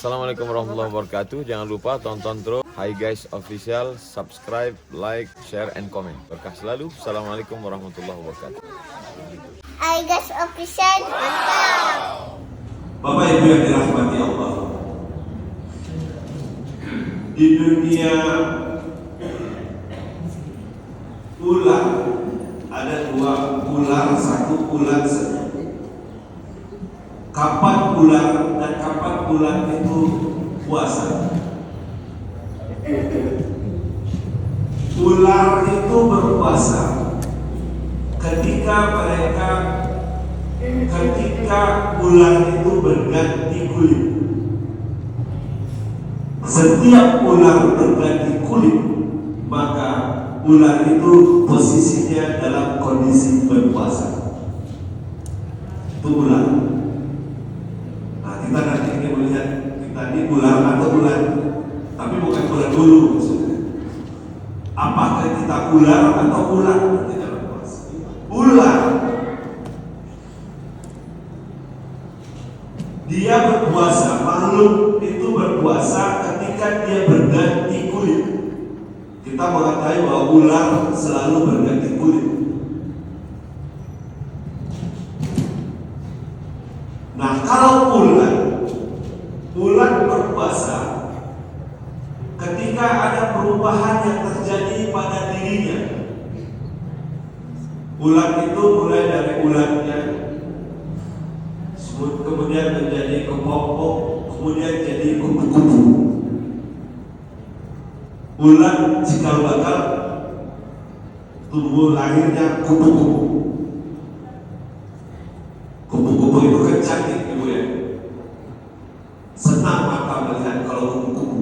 Assalamualaikum warahmatullahi wabarakatuh. Jangan lupa tonton terus Hi Guys Official, subscribe, like, share, and comment. Berkah selalu. Assalamualaikum warahmatullahi wabarakatuh. Hi Guys Official, mantap. Bapak Ibu yang dirahmati Allah, di dunia ular ada dua ular, satu ular saja. Kapan ular dan kapan ular itu puasa? Ular itu berpuasa ketika ular itu berganti kulit. Setiap ular berganti kulit, maka ular itu posisinya dalam kondisi berpuasa. Itu ular. Nah, kita nanti ini melihat kita ini ular atau ular, tapi bukan ular dulu maksudnya. Apakah kita ular atau ular nanti dalam puasa? Ular. Dia berpuasa, makhluk itu berpuasa ketika dia berganti kulit. Kita mengetahui bahwa ular selalu berganti kulit. Nah, kalau ular berpuasa ketika ada perubahan yang terjadi pada dirinya. Ular itu mulai dari ularnya kemudian menjadi kepompong, kemudian jadi kupu-kupu. Ular cikal bakal tumbuh lahirnya kupu-kupu. Kupu-kupu itu kan cantik, Ibu ya. Senang mata melihat kalau kupu-kupu.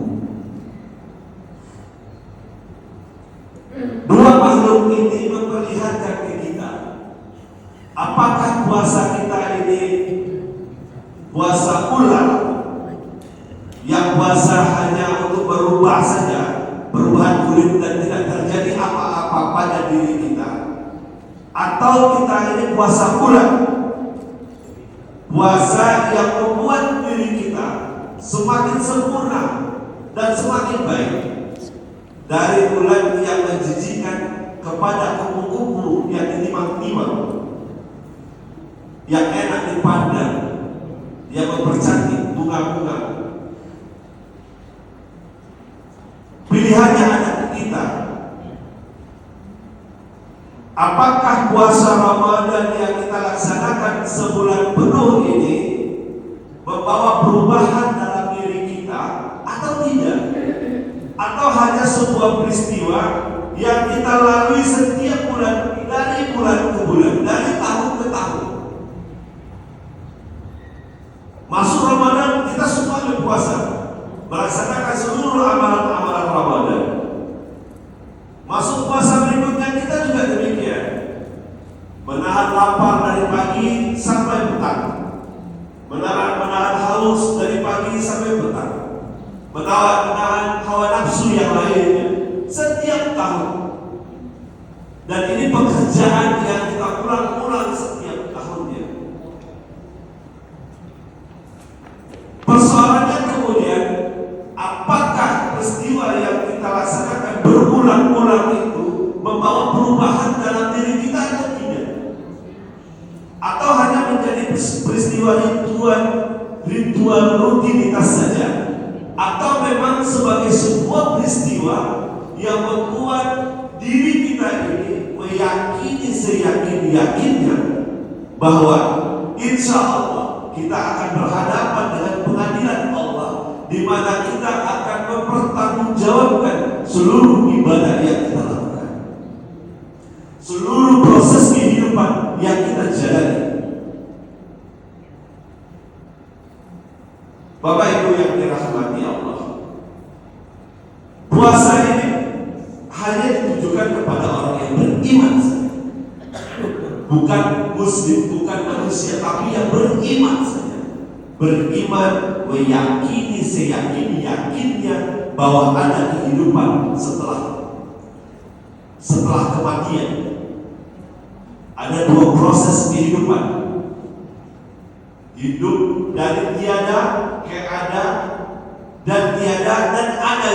Dua makhluk ini memperlihatkan ke kita, apakah puasa kita ini puasa ular yang puasa hanya untuk berubah saja, perubahan kulit dan tidak terjadi apa-apa pada diri kita, atau kita ini puasa ular, puasa yang membuat diri kita semakin sempurna dan semakin baik, dari ular yang menjijikan kepada kupu-kupu yang dinimang-nimang, yang enak dipandang, yang mempercantik bunga-bunga. Pilihannya ada di kita. Apakah puasa Ramadan yang kita laksanakan sebulan penuh ini membawa perubahan dalam diri kita atau tidak? Atau hanya sebuah peristiwa yang kita lalui setiap bulan, dari bulan ke bulan, dari tahun ke tahun. Masuk Ramadan, kita semua berpuasa, melaksanakan seluruh amalan-amalan Ramadan. Masuk puasa berikutnya kita juga demikian, menahan lapar dari pagi sampai petang, menahan haus dari pagi sampai petang, menahan hawa nafsu yang lainnya setiap tahun. Dan ini pekerjaan yang kita ulang-ulang setiap tahunnya. Persoalannya kemudian, apakah peristiwa yang kita laksanakan berulang-ulang itu membawa perubahan dalam diri kita atau tidak? Atau hanya menjadi peristiwa ritual rutinitas saja? Atau memang sebagai sebuah peristiwa yang membuat diri kita ini meyakini seyakin-yakinnya bahwa insya Allah kita akan berhadapan dengan pengadilan Allah, di mana kita akan mempertanggungjawabkan seluruh ibadah yang kita lakukan, seluruh proses kehidupan yang kita jalani. Bapak Ibu yang dirahmati Allah, puasa ini hanya ditujukan kepada orang yang beriman saja. Bukan muslim, bukan manusia, tapi yang beriman saja. Beriman, meyakini seyakin-yakinnya bahwa ada kehidupan setelah kematian. Ada dua proses kehidupan. Hidup dari tiada ke ada,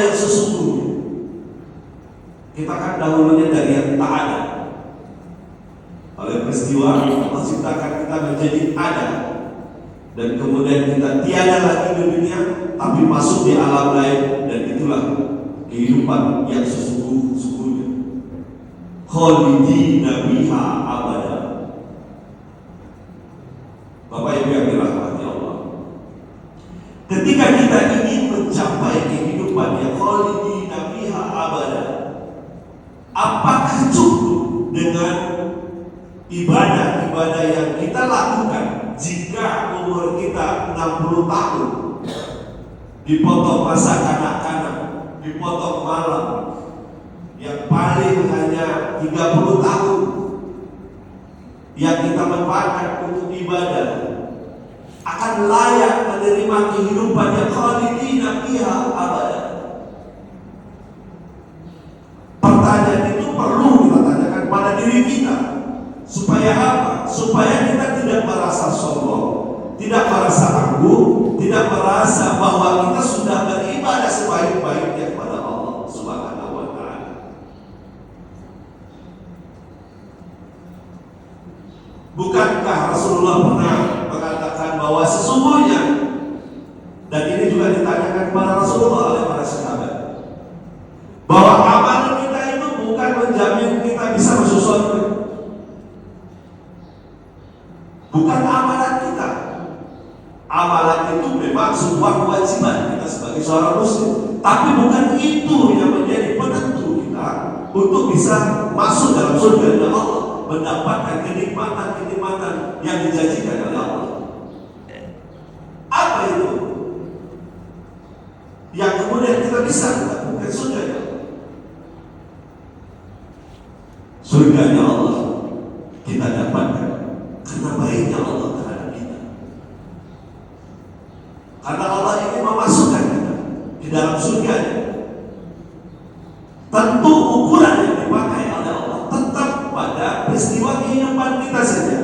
yang sesungguhnya. Kita kan dahulunya dari yang tak ada. Oleh peristiwa Allah ciptakan kita menjadi ada, dan kemudian kita tiada lagi di dunia, tapi masuk di alam lain, dan itulah kehidupan yang sesungguhnya. Khalidina biha abada. Bapak Ibu yang dirahmati Allah, ketika kita ingin mencapai kehidupan yang khalidina biha abada, apakah cukup dengan ibadah-ibadah yang kita lakukan jika umur kita 60 tahun, dipotong masa kanak-kanak, dipotong malam, yang paling hanya 30 tahun yang kita manfaatkan untuk ibadah, akan layak menerima kehidupan yang khalidina fiha abada? Pertanyaan itu perlu kita tanyakan pada diri kita. Supaya apa? Supaya kita tidak merasa sombong, tidak merasa angkuh, tidak merasa bahwa kita sudah beribadah sebaik-baiknya kepada Allah Subhanahu wa Ta'ala. Bukankah Rasulullah pernah mengatakan bahwa sesungguhnya, dan ini juga ditanyakan kepada Rasulullah oleh para sahabat, bahwa amalan kita itu bukan menjamin kita bisa masuk surga. Bukan amalan kita. Amalan itu memang sebuah kewajiban kita sebagai seorang muslim, tapi bukan itu yang menjadi penentu kita untuk bisa masuk dalam surga Allah, mendapatkan kenikmatan-kenikmatan yang dijanjikan oleh Allah. Apa itu yang kemudian kita bisa mendapatkan surga? Surganya Allah kita dapatkan karena baiknya Allah terhadap kita. Karena Allah ingin memasukkan kita di dalam surganya. Tentu ukuran yang dipakai oleh Allah tetap pada peristiwa kehidupan kita saja.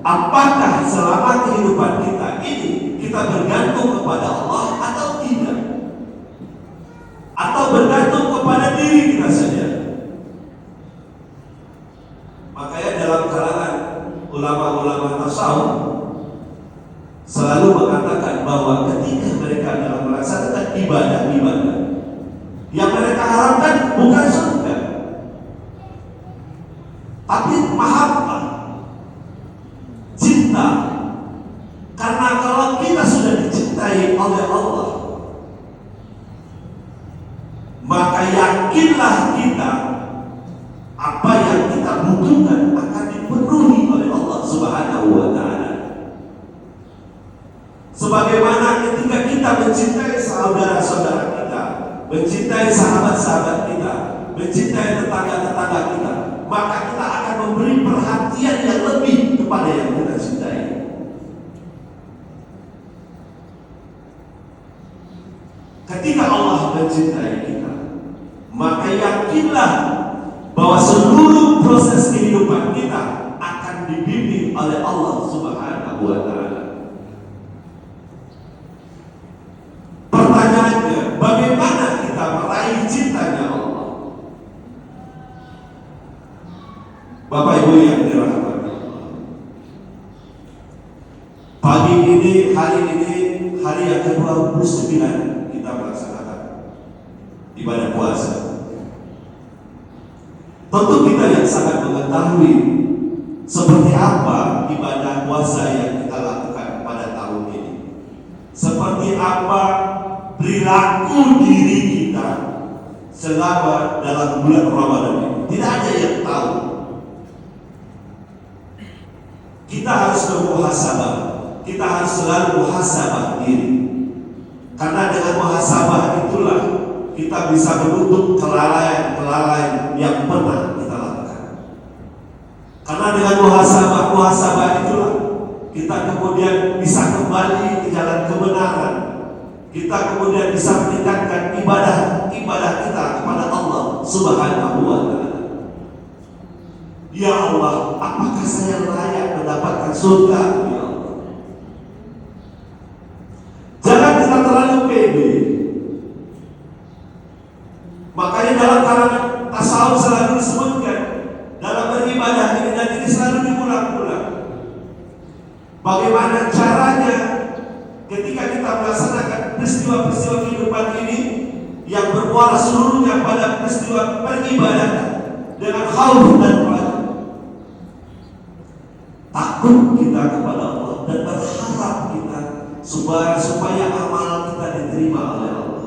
Apakah selama kehidupan kita ini kita bergantung kepada Allah atau tidak? Atau bergantung kepada diri kita saja? Makanya dalam kalangan ulama-ulama tasawuf selalu mengatakan bahwa ketika mereka dalam melaksanakan ibadah-ibadah, yang mereka harapkan bukan surga, tapi mahabbah, cinta. Karena kalau kita sudah dicintai oleh Allah, maka yakinlah kita apa yang kita butuhkan akan dipenuhi oleh Allah Subhanahu wa Ta'ala. Sebagaimana ketika kita mencintai saudara-saudara kita, mencintai sahabat-sahabat kita, mencintai tetangga-tetangga kita, maka kita akan memberi perhatian yang lebih kepada yang kita cintai. Ketika Allah mencintai kita, maka yakinlah bahwa seluruh proses kehidupan kita akan dibimbing oleh Allah Subhanahu wa Ta'ala. Pertanyaannya, bagaimana kita meraih cintanya Allah? Bapak Ibu yang dirahmati Allah, pagi ini, hari ini, hari yang ke-29 kita melaksanakan ibadah puasa. Tentu kita yang sangat mengetahui seperti apa ibadah puasa yang kita lakukan pada tahun ini, seperti apa perilaku diri kita selama dalam bulan Ramadan ini. Tidak ada yang tahu. Kita harus bermuhasabah. Kita harus selalu muhasabah diri. Karena dengan muhasabah itulah kita bisa menutup kelalaian yang pernah kita lakukan. Karena dengan muhasabah itulah kita kemudian bisa kembali ke jalan kebenaran. Kita kemudian bisa meningkatkan ibadah kita kepada Allah Subhanahu wa Ta'ala. Ya Allah, apakah saya layak mendapatkan surga? Ya Allah, jangan kita terlalu pede. dalam kalangan tasawuf selalu disebutkan dalam beribadah ini, dan ini selalu diulang-ulang. Bagaimana caranya ketika kita melaksanakan peristiwa-peristiwa kehidupan ini yang bermuara seluruhnya pada peristiwa peribadatan dengan khauf dan raja. Takut kita kepada Allah dan berharap kita supaya amal kita diterima oleh Allah.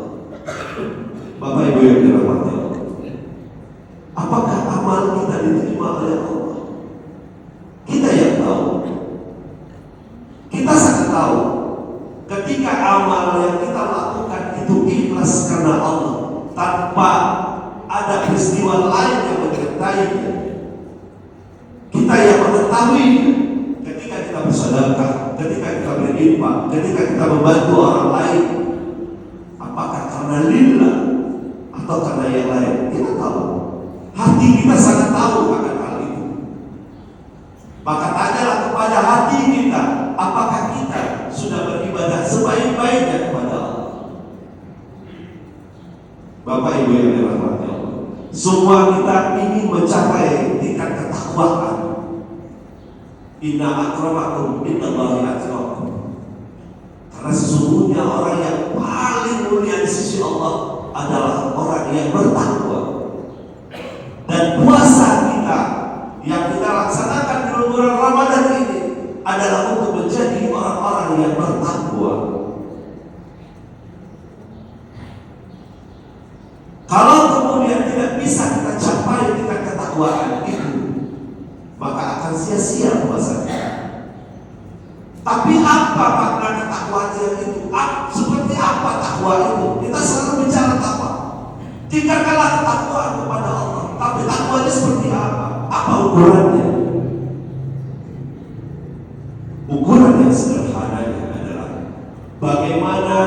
Bapak Ibu yang dirahmati Allah, apakah amal kita diterima oleh Allah? Kita yang tahu. Kita sangat tahu ketika amal yang kita lakukan itu ikhlas karena Allah, tanpa ada peristiwa lain yang menyertainya. Kita yang mengetahui ketika kita bersedekah, ketika kita berinfak, ketika kita membantu orang lain, apakah karena lillah atau karena yang lain? Kita tahu. Hati kita sangat tahu akan hal itu. Maka tanyalah kepada hati kita, apakah kita sudah beribadah sebaik-baiknya kepada Allah? Bapak Ibu yang dirahmati Allah, semua kita ingin mencapai tingkat ketakwaan. Inna akramakum indallahi atqakum. Karena sesungguhnya orang yang paling mulia di sisi Allah adalah orang yang bertakwa. Dan puasa kita yang kita laksanakan di bulan Ramadan ini adalah untuk menjadi orang-orang yang bertakwa. Kalau kemudian tidak bisa kita capai tingkat ketakwaan itu, maka akan sia-sia puasa kita. Tapi apa makna ketakwaan itu? Seperti apa takwa itu? Kita selalu bicara takwa. Tingkatkanlah ketakwaan kepada Allah. Tapi takwanya seperti apa? Apa ukurannya? Ukuran yang sederhananya adalah bagaimana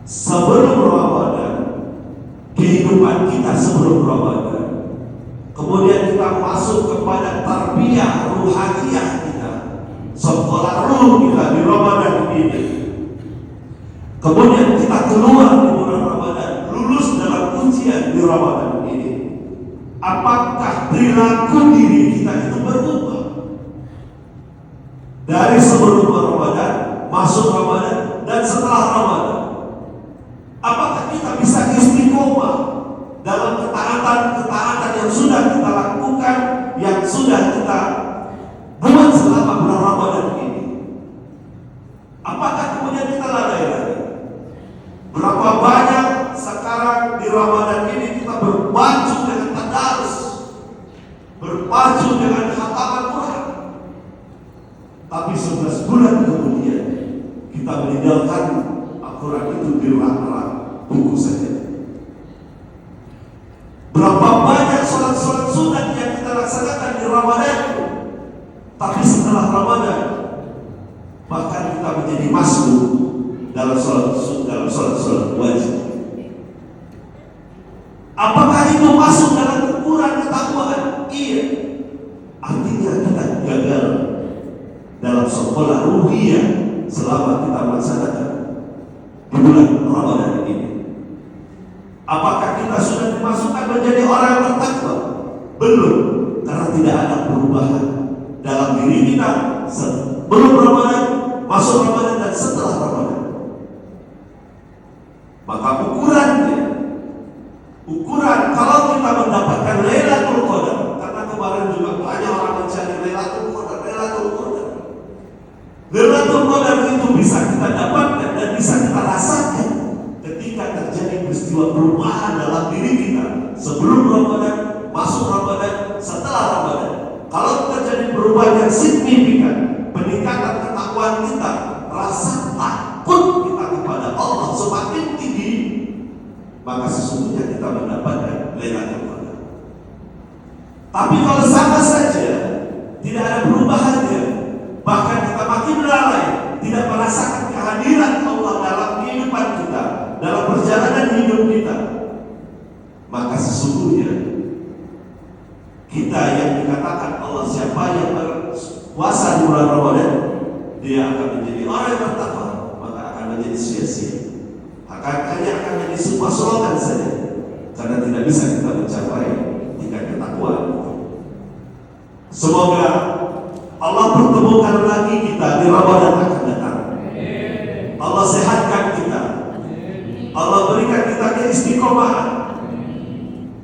sebelum Ramadan, kehidupan kita sebelum Ramadan, kemudian kita masuk kepada tarbiyah ruhaniyah kita, sekolah ruh kita di Ramadan ini. Kemudian kita keluar di bulan Ramadan, lulus dalam ujian di Ramadan ini. Apakah perilaku diri kita itu berubah? Dari sebelum Ramadan, masuk Ramadan, dan setelah Ramadan. Apakah kita bisa istiqomah dalam ketaatan yang sudah kita lakukan, yang sudah kita buat selama bulan Ramadan ini? Apakah kemudian kita lalai? Berapa banyak sekarang di Ramadan ini kita berpacu dengan tadarus, berpacu dengan khataman Quran, tapi 11 bulan kemudian kita meninggalkan Al-Quran itu di rak-rak buku saja. Berapa banyak sholat-sholat sunat yang kita laksanakan di Ramadan, tapi setelah Ramadan bahkan kita menjadi masuk dalam sholat wajib. Apakah itu masuk dalam ukuran ketakwaan? Iya. Artinya kita gagal dalam sekolah ruhiyah selama kita melaksanakan di bulan Ramadan ini. Apakah kita sudah dimasukkan menjadi orang yang bertakwa? Belum, karena tidak ada perubahan dalam diri kita sebelum Ramadan, masuk Ramadan, dan setelah Ramadan. Maka ukuran kalau kita mendapatkan Lailatul Qadar, karena kemarin juga banyak orang mencari Lailatul Qadar. Lailatul Qadar itu bisa kita dapatkan dan bisa kita rasakan ketika terjadi peristiwa perubahan dalam diri kita sebelum Ramadan, masuk Ramadan, setelah Ramadan. Kalau terjadi perubahan yang signifikan, peningkatan ketakwaan kita, rasa takut kita kepada Allah semakin tinggi, maka sesungguhnya kita mendapatkan Lailatul Qadar. Tapi kalau sama saja tidak ada perubahannya, bahkan kita makin lalai, tidak merasakan kehadiran Allah dalam kehidupan kita, dalam perjalanan hidup kita, maka sesungguhnya kita yang dikatakan Allah siapa yang berpuasa di bulan Ramadan, dia akan menjadi orang yang bertakwa, maka akan menjadi sia-sia. hanya akan menjadi sebuah slogan saja, karena tidak bisa kita mencapai tingkat ketakwaan. Semoga Allah pertemukan lagi kita di Ramadan akan datang. Allah sehatkan kita, Allah berikan kita keistiqomahan,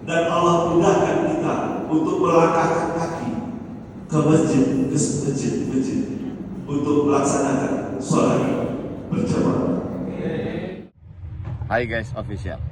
dan Allah mudahkan kita untuk melangkahkan kaki ke masjid untuk melaksanakan sholat berjamaah. Hi guys official.